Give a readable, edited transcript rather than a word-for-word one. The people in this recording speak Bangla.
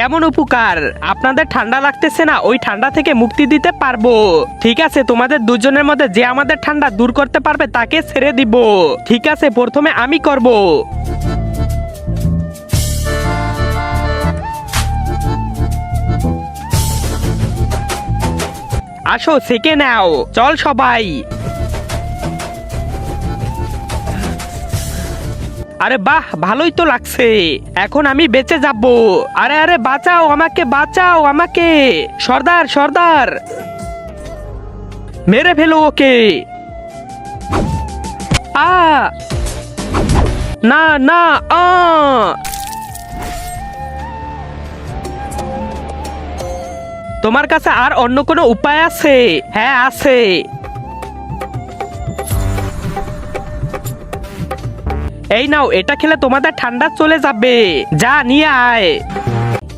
কেমন উপকার? আপনাদের ঠান্ডা লাগতেছে না, ওই ঠান্ডা থেকে মুক্তি দিতে পারবো। ঠিক আছে, তোমাদের দুজনের মধ্যে যে আমাদের ঠান্ডা দূর করতে পারবে তাকে ছেড়ে দিব। ঠিক আছে, প্রথমে আমি করব। আসো, সেকে নাও। চল সবাই। আরে বাহ, ভালোই তো লাগছে। এখন আমি বেঁচে যাব। আরে আরে, বাঁচাও আমাকে, বাঁচাও আমাকে। সর্দার, সর্দার, মেরে ফেলো ওকে। আ না না, তোমার কাছে আর অন্য কোনো উপায় আছে? হ্যাঁ আছে। এই নাও, এটা খেলে তোমাদের ঠান্ডা চলে যাবে। যা নিয়ে আয়।